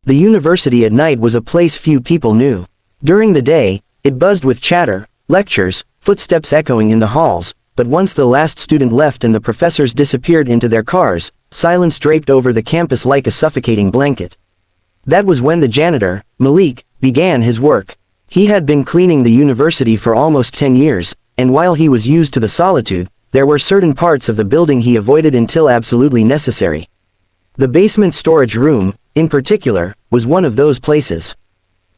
The university at night was a place few people knew. During the day, it buzzed with chatter, lectures, footsteps echoing in the halls, but once the last student left and the professors disappeared into their cars, silence draped over the campus like a suffocating blanket. That was when the janitor, Malik, began his work. He had been cleaning the university for almost 10 years, and while he was used to the solitude, there were certain parts of the building he avoided until absolutely necessary. The basement storage room, in particular, was one of those places.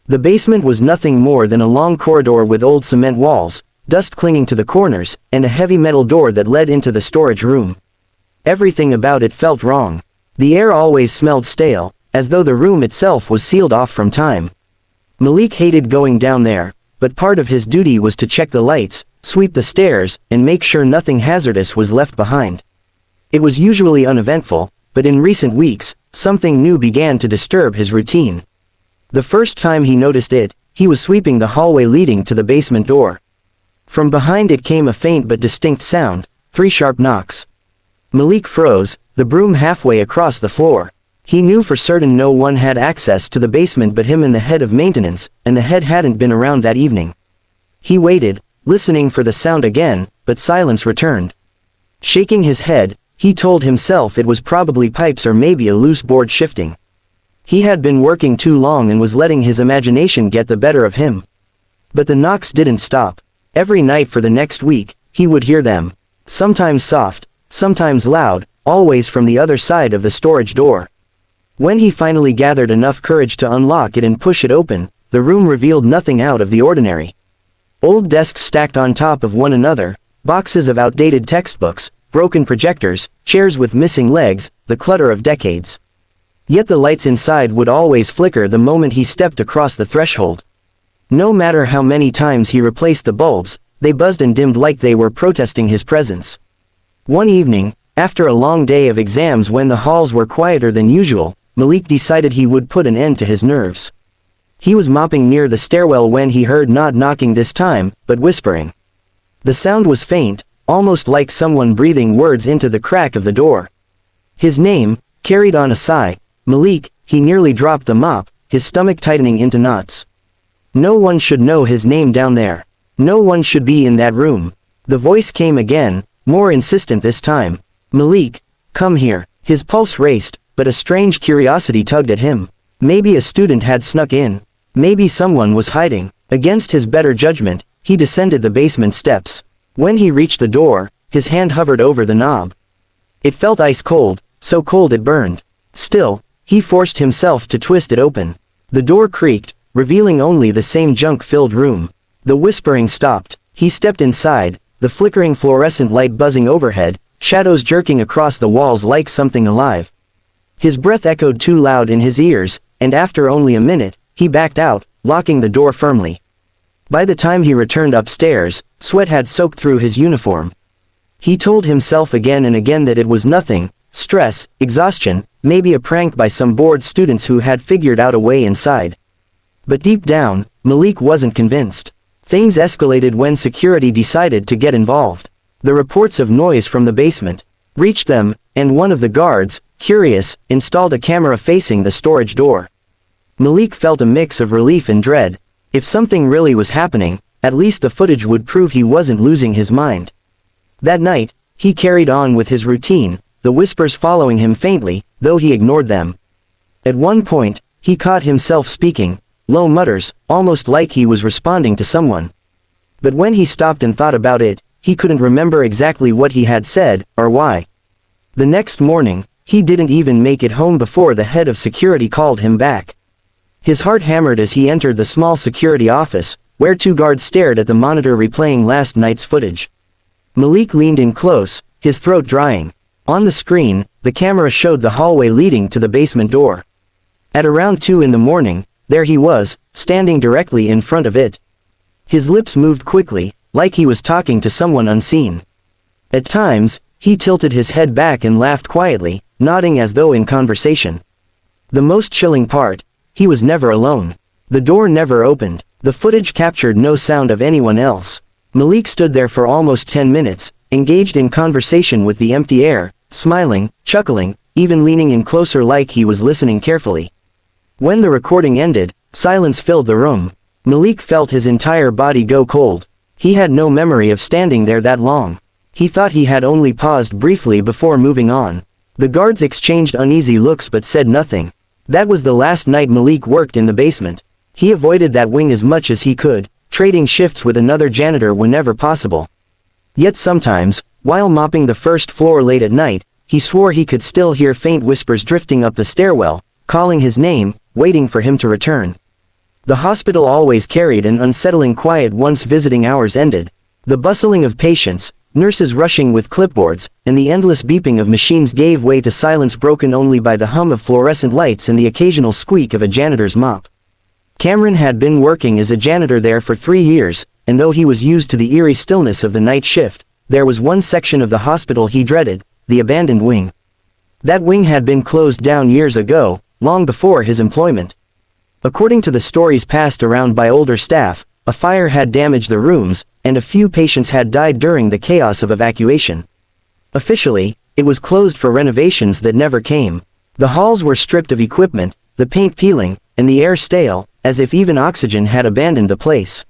The basement was nothing more than a long corridor with old cement walls, dust clinging to the corners, and a heavy metal door that led into the storage room. Everything about it felt wrong. The air always smelled stale, as though the room itself was sealed off from time. Malik hated going down there, but part of his duty was to check the lights, sweep the stairs, and make sure nothing hazardous was left behind. It was usually uneventful, but in recent weeks, something new began to disturb his routine. The first time he noticed it, he was sweeping the hallway leading to the basement door. From behind it came a faint but distinct sound, 3 sharp knocks. Malik froze, the broom halfway across the floor. He knew for certain no one had access to the basement but him and the head of maintenance, and the head hadn't been around that evening. He waited, listening for the sound again, but silence returned. Shaking his head, he told himself it was probably pipes or maybe a loose board shifting. He had been working too long and was letting his imagination get the better of him. But the knocks didn't stop. Every night for the next week, he would hear them. Sometimes soft, sometimes loud, always from the other side of the storage door. When he finally gathered enough courage to unlock it and push it open, the room revealed nothing out of the ordinary. Old desks stacked on top of one another, boxes of outdated textbooks, broken projectors, chairs with missing legs, the clutter of decades. Yet the lights inside would always flicker the moment he stepped across the threshold. No matter how many times he replaced the bulbs, they buzzed and dimmed like they were protesting his presence. One evening, after a long day of exams when the halls were quieter than usual, Malik decided he would put an end to his nerves. He was mopping near the stairwell when he heard not knocking this time, but whispering. The sound was faint, almost like someone breathing words into the crack of the door. His name carried on a sigh. Malik. He nearly dropped the mop, his stomach tightening into knots. No one should know his name down there. No one should be in that room. The voice came again, more insistent this time. Malik, come here. His pulse raced, but a strange curiosity tugged at him. Maybe a student had snuck in. Maybe someone was hiding. Against his better judgment, he descended the basement steps. When he reached the door, his hand hovered over the knob. It felt ice cold, so cold it burned. Still, he forced himself to twist it open. The door creaked, revealing only the same junk-filled room. The whispering stopped. He stepped inside, the flickering fluorescent light buzzing overhead, shadows jerking across the walls like something alive. His breath echoed too loud in his ears, and after only a minute, he backed out, locking the door firmly. By the time he returned upstairs, sweat had soaked through his uniform. He told himself again and again that it was nothing, stress, exhaustion, maybe a prank by some bored students who had figured out a way inside. But deep down, Malik wasn't convinced. Things escalated when security decided to get involved. The reports of noise from the basement reached them, and one of the guards, curious, installed a camera facing the storage door. Malik felt a mix of relief and dread. If something really was happening, at least the footage would prove he wasn't losing his mind. That night, he carried on with his routine, the whispers following him faintly, though he ignored them. At one point, he caught himself speaking, low mutters, almost like he was responding to someone. But when he stopped and thought about it, he couldn't remember exactly what he had said, or why. The next morning, he didn't even make it home before the head of security called him back. His heart hammered as he entered the small security office, where 2 guards stared at the monitor replaying last night's footage. Malik leaned in close, his throat drying. On the screen, the camera showed the hallway leading to the basement door. At around 2 in the morning, there he was, standing directly in front of it. His lips moved quickly, like he was talking to someone unseen. At times, he tilted his head back and laughed quietly, nodding as though in conversation. The most chilling part, he was never alone. The door never opened. The footage captured no sound of anyone else. Malik stood there for almost 10 minutes, engaged in conversation with the empty air, smiling, chuckling, even leaning in closer like he was listening carefully. When the recording ended, silence filled the room. Malik felt his entire body go cold. He had no memory of standing there that long. He thought he had only paused briefly before moving on. The guards exchanged uneasy looks but said nothing. That was the last night Malik worked in the basement. He avoided that wing as much as he could, trading shifts with another janitor whenever possible. Yet sometimes, while mopping the first floor late at night, he swore he could still hear faint whispers drifting up the stairwell, calling his name, waiting for him to return. The hospital always carried an unsettling quiet once visiting hours ended. The bustling of patients, nurses rushing with clipboards, and the endless beeping of machines gave way to silence broken only by the hum of fluorescent lights and the occasional squeak of a janitor's mop. Cameron had been working as a janitor there for 3 years, and though he was used to the eerie stillness of the night shift, there was one section of the hospital he dreaded, the abandoned wing. That wing had been closed down years ago, long before his employment. According to the stories passed around by older staff, a fire had damaged the rooms, and a few patients had died during the chaos of evacuation. Officially, it was closed for renovations that never came. The halls were stripped of equipment, the paint peeling, and the air stale, as if even oxygen had abandoned the place.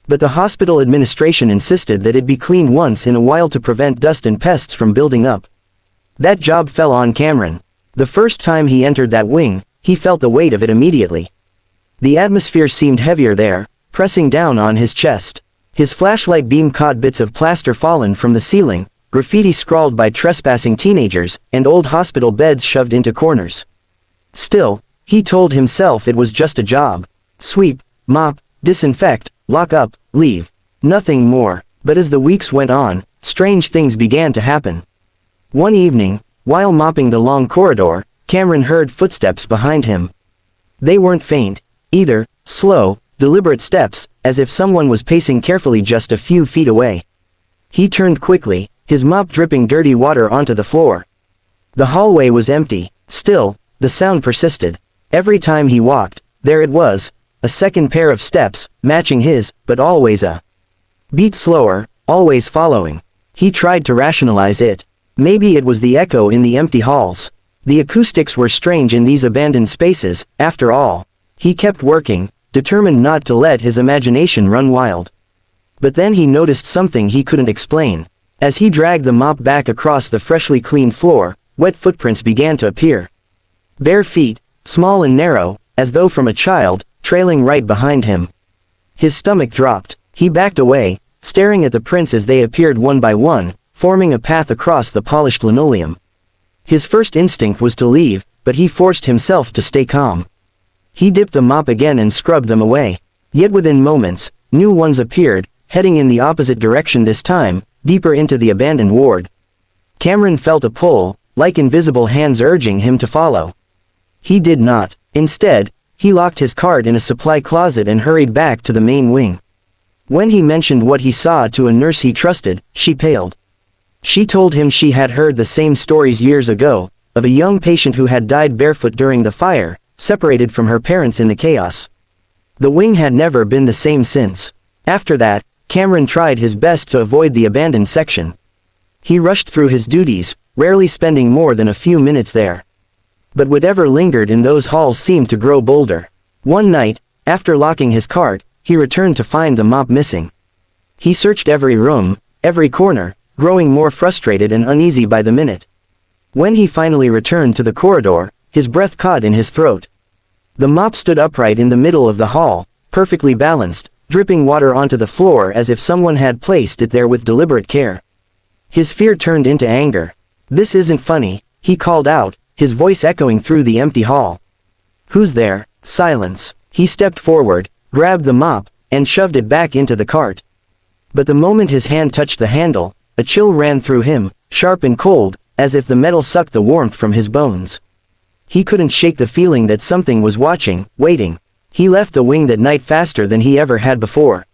But the hospital administration insisted that it be cleaned once in a while to prevent dust and pests from building up. That job fell on Cameron. The first time he entered that wing, he felt the weight of it immediately. The atmosphere seemed heavier there, pressing down on his chest. His flashlight beam caught bits of plaster fallen from the ceiling, graffiti scrawled by trespassing teenagers, and old hospital beds shoved into corners. Still, he told himself it was just a job. Sweep, mop, disinfect, lock up, leave. Nothing more. But as the weeks went on, strange things began to happen. One evening, while mopping the long corridor, Cameron heard footsteps behind him. They weren't faint, either, slow, deliberate steps, as if someone was pacing carefully just a few feet away. He turned quickly, his mop dripping dirty water onto the floor. The hallway was empty. Still, the sound persisted. Every time he walked, there it was, a second pair of steps, matching his, but always a beat slower, always following. He tried to rationalize it. Maybe it was the echo in the empty halls. The acoustics were strange in these abandoned spaces, after all. He kept working, determined not to let his imagination run wild. But then he noticed something he couldn't explain. As he dragged the mop back across the freshly cleaned floor, wet footprints began to appear. Bare feet, small and narrow, as though from a child, trailing right behind him. His stomach dropped. He backed away, staring at the prints as they appeared one by one, forming a path across the polished linoleum. His first instinct was to leave, but he forced himself to stay calm. He dipped the mop again and scrubbed them away. Yet within moments, new ones appeared, heading in the opposite direction this time, deeper into the abandoned ward. Cameron felt a pull, like invisible hands urging him to follow. He did not. Instead, he locked his cart in a supply closet and hurried back to the main wing. When he mentioned what he saw to a nurse he trusted, she paled. She told him she had heard the same stories years ago, of a young patient who had died barefoot during the fire, separated from her parents in the chaos. The wing had never been the same since. After that, Cameron tried his best to avoid the abandoned section. He rushed through his duties, rarely spending more than a few minutes there. But whatever lingered in those halls seemed to grow bolder. One night, after locking his cart, he returned to find the mop missing. He searched every room, every corner, growing more frustrated and uneasy by the minute. When he finally returned to the corridor, his breath caught in his throat. The mop stood upright in the middle of the hall, perfectly balanced, dripping water onto the floor as if someone had placed it there with deliberate care. His fear turned into anger. "This isn't funny," he called out, his voice echoing through the empty hall. "Who's there?" Silence. He stepped forward, grabbed the mop, and shoved it back into the cart. But the moment his hand touched the handle, a chill ran through him, sharp and cold, as if the metal sucked the warmth from his bones. He couldn't shake the feeling that something was watching, waiting. He left the wing that night faster than he ever had before.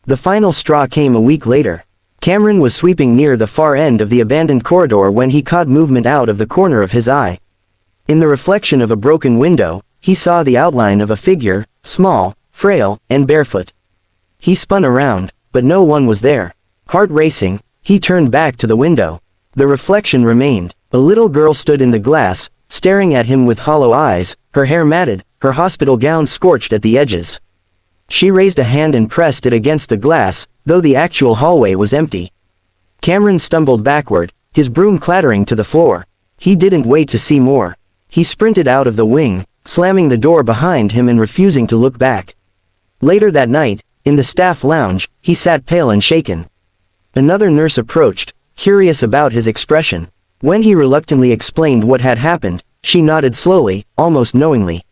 The final straw came a week later. Cameron was sweeping near the far end of the abandoned corridor when he caught movement out of the corner of his eye. In the reflection of a broken window, he saw the outline of a figure, small, frail, and barefoot. He spun around, but no one was there. Heart racing, he turned back to the window. The reflection remained. A little girl stood in the glass, staring at him with hollow eyes, her hair matted, her hospital gown scorched at the edges. She raised a hand and pressed it against the glass, though the actual hallway was empty. Cameron stumbled backward, his broom clattering to the floor. He didn't wait to see more. He sprinted out of the wing, slamming the door behind him and refusing to look back. Later that night, in the staff lounge, he sat pale and shaken. Another nurse approached, curious about his expression. When he reluctantly explained what had happened, she nodded slowly, almost knowingly.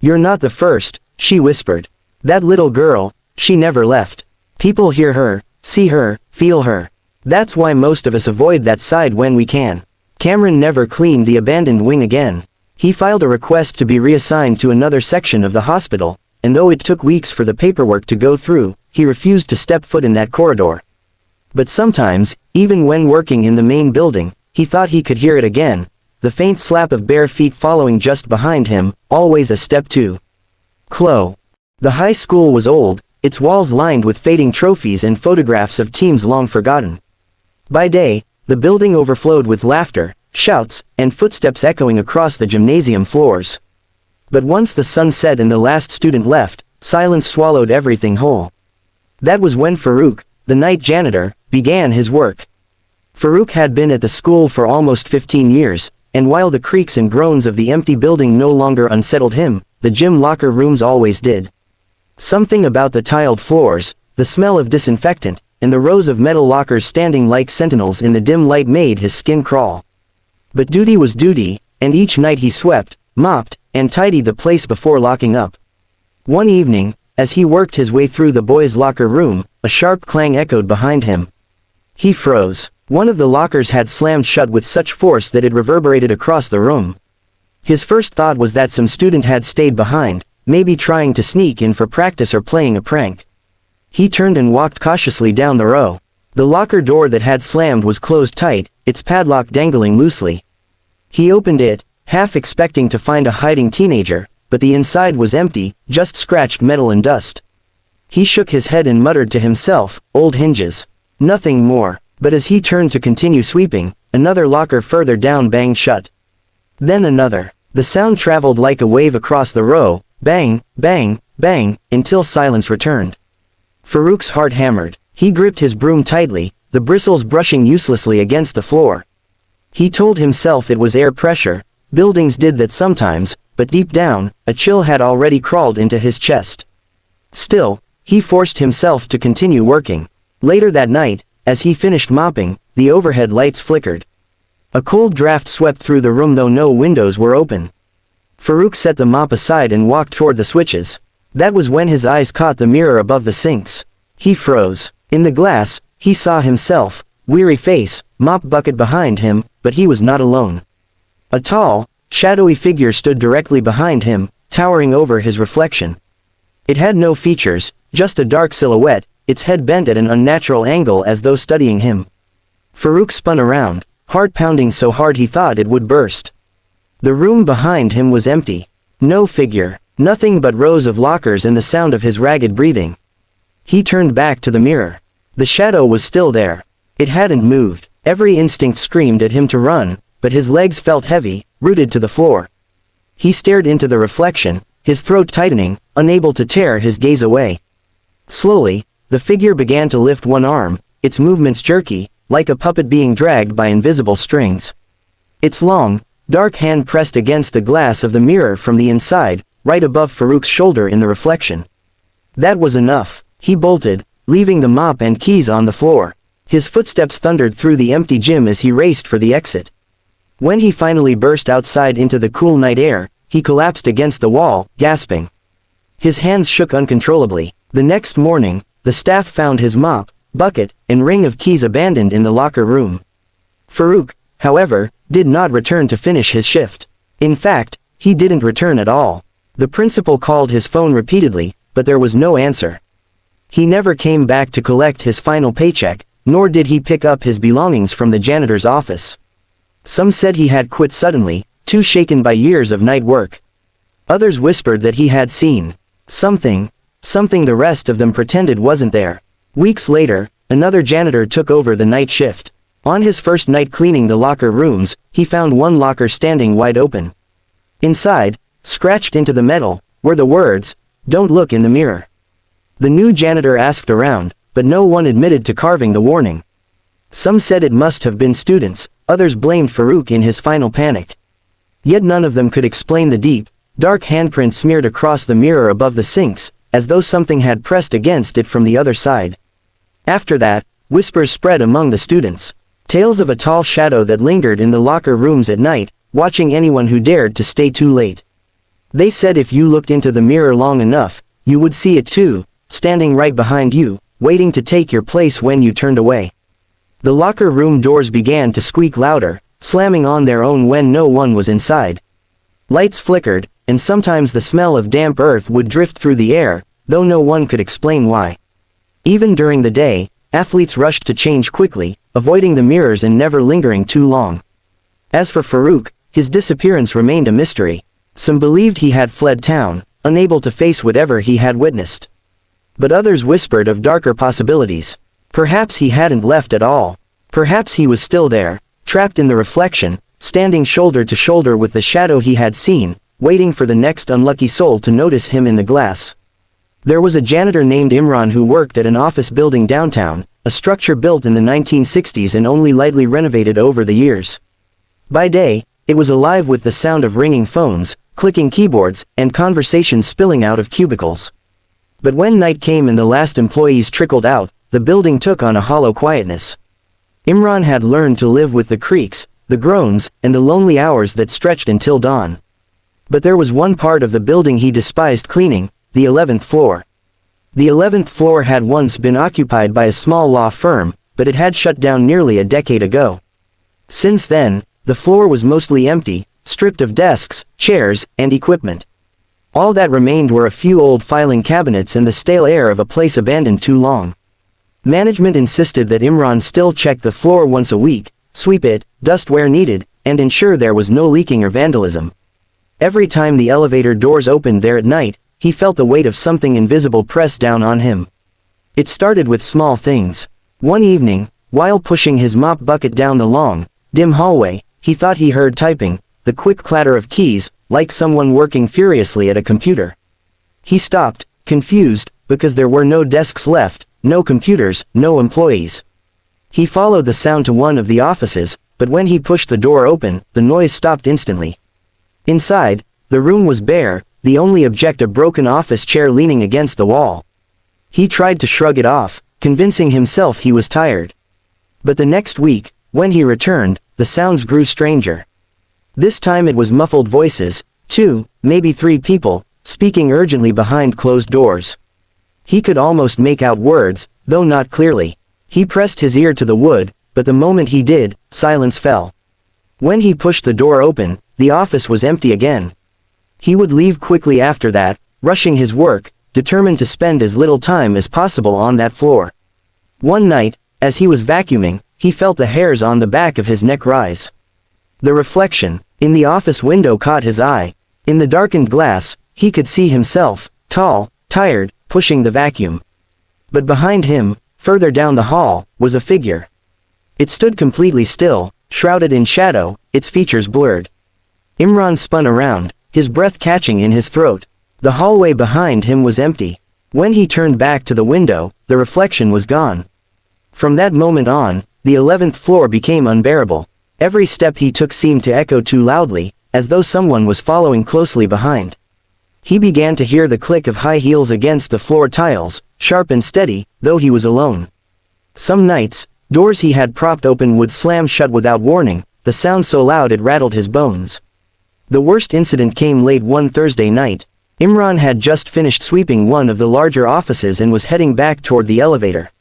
"You're not the first," she whispered. "That little girl, she never left. People hear her, see her, feel her. That's why most of us avoid that side when we can." Cameron never cleaned the abandoned wing again. He filed a request to be reassigned to another section of the hospital, and though it took weeks for the paperwork to go through, he refused to step foot in that corridor. But sometimes, even when working in the main building, he thought he could hear it again, the faint slap of bare feet following just behind him, always a step too close. The high school was old, its walls lined with fading trophies and photographs of teams long forgotten. By day, the building overflowed with laughter, shouts, and footsteps echoing across the gymnasium floors. But once the sun set and the last student left, silence swallowed everything whole. That was when Farouk, the night janitor, began his work. Farouk had been at the school for almost 15 years, and while the creaks and groans of the empty building no longer unsettled him, the gym locker rooms always did. Something about the tiled floors, the smell of disinfectant, and the rows of metal lockers standing like sentinels in the dim light made his skin crawl. But duty was duty, and each night he swept, mopped, and tidied the place before locking up. One evening, as he worked his way through the boys' locker room, a sharp clang echoed behind him. He froze. One of the lockers had slammed shut with such force that it reverberated across the room. His first thought was that some student had stayed behind, maybe trying to sneak in for practice or playing a prank. He turned and walked cautiously down the row. The locker door that had slammed was closed tight, its padlock dangling loosely. He opened it, half expecting to find a hiding teenager, but the inside was empty, just scratched metal and dust. He shook his head and muttered to himself, "Old hinges. Nothing more." But as he turned to continue sweeping, another locker further down banged shut. Then another. The sound traveled like a wave across the row, bang, bang, bang, until silence returned. Farouk's heart hammered. He gripped his broom tightly, the bristles brushing uselessly against the floor. He told himself it was air pressure, buildings did that sometimes, but deep down, a chill had already crawled into his chest. Still, he forced himself to continue working. Later that night, as he finished mopping, the overhead lights flickered. A cold draft swept through the room though no windows were open. Farouk set the mop aside and walked toward the switches. That was when his eyes caught the mirror above the sinks. He froze. In the glass, he saw himself, weary face, mop bucket behind him, but he was not alone. A tall, shadowy figure stood directly behind him, towering over his reflection. It had no features, just a dark silhouette, its head bent at an unnatural angle as though studying him. Farouk spun around, heart pounding so hard he thought it would burst. The room behind him was empty. No figure, nothing but rows of lockers and the sound of his ragged breathing. He turned back to the mirror. The shadow was still there. It hadn't moved. Every instinct screamed at him to run, but his legs felt heavy, rooted to the floor. He stared into the reflection, his throat tightening, unable to tear his gaze away. Slowly, the figure began to lift one arm, its movements jerky, like a puppet being dragged by invisible strings. Its long, dark hand pressed against the glass of the mirror from the inside, right above Farouk's shoulder in the reflection. That was enough. He bolted, leaving the mop and keys on the floor. His footsteps thundered through the empty gym as he raced for the exit. When he finally burst outside into the cool night air, he collapsed against the wall, gasping. His hands shook uncontrollably. The next morning, the staff found his mop, bucket, and ring of keys abandoned in the locker room. Farouk, however, did not return to finish his shift. In fact, he didn't return at all. The principal called his phone repeatedly, but there was no answer. He never came back to collect his final paycheck, nor did he pick up his belongings from the janitor's office. Some said he had quit suddenly, too shaken by years of night work. Others whispered that he had seen something the rest of them pretended wasn't there. Weeks later, another janitor took over the night shift. On his first night cleaning the locker rooms, he found one locker standing wide open. Inside, scratched into the metal, were the words, "Don't look in the mirror." The new janitor asked around, but no one admitted to carving the warning. Some said it must have been students, others blamed Farouk in his final panic. Yet none of them could explain the deep, dark handprint smeared across the mirror above the sinks, as though something had pressed against it from the other side. After that, whispers spread among the students. Tales of a tall shadow that lingered in the locker rooms at night, watching anyone who dared to stay too late. They said if you looked into the mirror long enough, you would see it too, standing right behind you, waiting to take your place when you turned away. The locker room doors began to squeak louder, slamming on their own when no one was inside. Lights flickered, and sometimes the smell of damp earth would drift through the air, though no one could explain why. Even during the day, athletes rushed to change quickly, avoiding the mirrors and never lingering too long. As for Farouk, his disappearance remained a mystery. Some believed he had fled town, unable to face whatever he had witnessed. But others whispered of darker possibilities. Perhaps he hadn't left at all. Perhaps he was still there, trapped in the reflection, standing shoulder to shoulder with the shadow he had seen, waiting for the next unlucky soul to notice him in the glass. There was a janitor named Imran who worked at an office building downtown, a structure built in the 1960s and only lightly renovated over the years. By day, it was alive with the sound of ringing phones, clicking keyboards, and conversations spilling out of cubicles. But when night came and the last employees trickled out, the building took on a hollow quietness. Imran had learned to live with the creaks, the groans, and the lonely hours that stretched until dawn. But there was one part of the building he despised cleaning, the 11th floor. The 11th floor had once been occupied by a small law firm, but it had shut down nearly a decade ago. Since then, the floor was mostly empty, stripped of desks, chairs, and equipment. All that remained were a few old filing cabinets and the stale air of a place abandoned too long. Management insisted that Imran still check the floor once a week, sweep it, dust where needed, and ensure there was no leaking or vandalism. Every time the elevator doors opened there at night, he felt the weight of something invisible press down on him. It started with small things. One evening, while pushing his mop bucket down the long, dim hallway, he thought he heard typing, the quick clatter of keys, like someone working furiously at a computer. He stopped, confused, because there were no desks left, no computers, no employees. He followed the sound to one of the offices, but when he pushed the door open, the noise stopped instantly. Inside, the room was bare, the only object a broken office chair leaning against the wall. He tried to shrug it off, convincing himself he was tired. But the next week, when he returned, the sounds grew stranger. This time it was muffled voices, 2, maybe 3 people, speaking urgently behind closed doors. He could almost make out words, though not clearly. He pressed his ear to the wood, but the moment he did, silence fell. When he pushed the door open, the office was empty again. He would leave quickly after that, rushing his work, determined to spend as little time as possible on that floor. One night, as he was vacuuming, he felt the hairs on the back of his neck rise. The reflection in the office window caught his eye. In the darkened glass, he could see himself, tall, tired, pushing the vacuum. But behind him, further down the hall, was a figure. It stood completely still, shrouded in shadow, its features blurred. Imran spun around, his breath catching in his throat. The hallway behind him was empty. When he turned back to the window, the reflection was gone. From that moment on, the 11th floor became unbearable. Every step he took seemed to echo too loudly, as though someone was following closely behind. He began to hear the click of high heels against the floor tiles, sharp and steady, though he was alone. Some nights, doors he had propped open would slam shut without warning, the sound so loud it rattled his bones. The worst incident came late one Thursday night. Imran had just finished sweeping one of the larger offices and was heading back toward the elevator.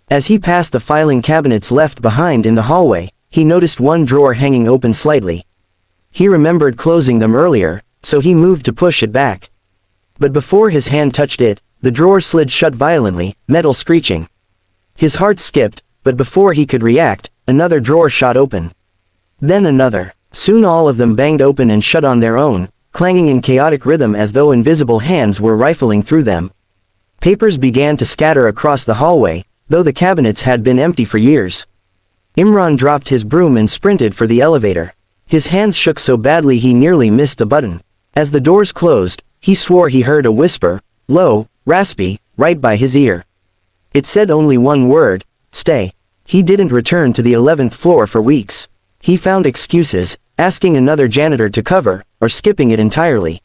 As he passed the filing cabinets left behind in the hallway, he noticed one drawer hanging open slightly. He remembered closing them earlier, so he moved to push it back. But before his hand touched it, the drawer slid shut violently, metal screeching. His heart skipped, but before he could react, another drawer shot open. Then another. Soon all of them banged open and shut on their own, clanging in chaotic rhythm as though invisible hands were rifling through them. Papers began to scatter across the hallway, though the cabinets had been empty for years. Imran dropped his broom and sprinted for the elevator. His hands shook so badly he nearly missed the button. As the doors closed, he swore he heard a whisper, low, raspy, right by his ear. It said only one word, stay. He didn't return to the 11th floor for weeks. He found excuses, asking another janitor to cover, or skipping it entirely.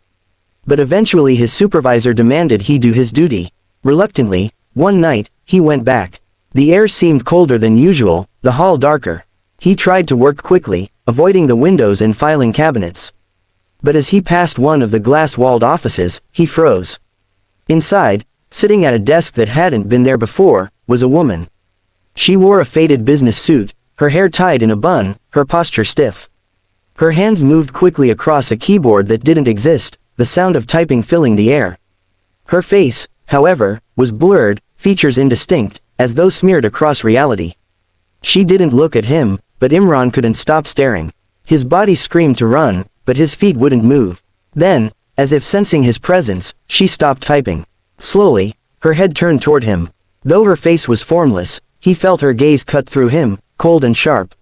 But eventually his supervisor demanded he do his duty. Reluctantly, one night, he went back. The air seemed colder than usual, the hall darker. He tried to work quickly, avoiding the windows and filing cabinets. But as he passed one of the glass-walled offices, he froze. Inside, sitting at a desk that hadn't been there before, was a woman. She wore a faded business suit, her hair tied in a bun, her posture stiff. Her hands moved quickly across a keyboard that didn't exist, the sound of typing filling the air. Her face, however, was blurred, features indistinct, as though smeared across reality. She didn't look at him, but Imran couldn't stop staring. His body screamed to run, but his feet wouldn't move. Then, as if sensing his presence, she stopped typing. Slowly, her head turned toward him. Though her face was formless, he felt her gaze cut through him, cold and sharp.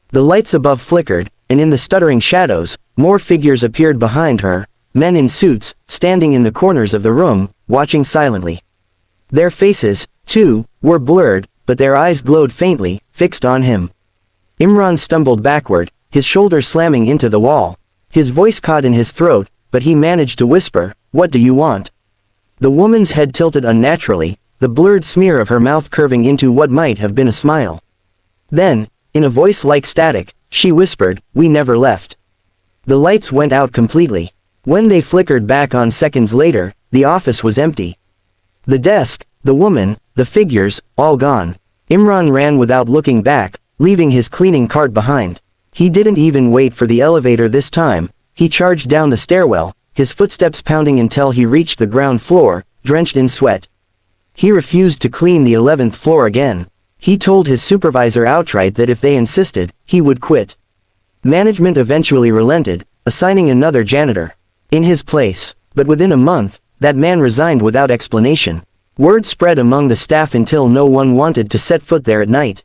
The lights above flickered, and in the stuttering shadows, more figures appeared behind her, men in suits, standing in the corners of the room, watching silently. Their faces, too, were blurred, but their eyes glowed faintly, fixed on him. Imran stumbled backward, his shoulder slamming into the wall. His voice caught in his throat, but he managed to whisper, "What do you want?" The woman's head tilted unnaturally, the blurred smear of her mouth curving into what might have been a smile. Then, in a voice like static, she whispered, "We never left." The lights went out completely. When they flickered back on seconds later, the office was empty. The desk, the woman, the figures, all gone. Imran ran without looking back, leaving his cleaning cart behind. He didn't even wait for the elevator this time. He charged down the stairwell, his footsteps pounding until he reached the ground floor, drenched in sweat. He refused to clean the 11th floor again. He told his supervisor outright that if they insisted, he would quit. Management eventually relented, assigning another janitor in his place. But within a month, that man resigned without explanation. Word spread among the staff until no one wanted to set foot there at night.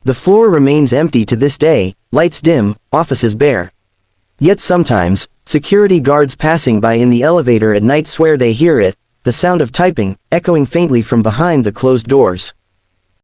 The floor remains empty to this day, lights dim, offices bare. Yet sometimes, security guards passing by in the elevator at night swear they hear it, the sound of typing, echoing faintly from behind the closed doors.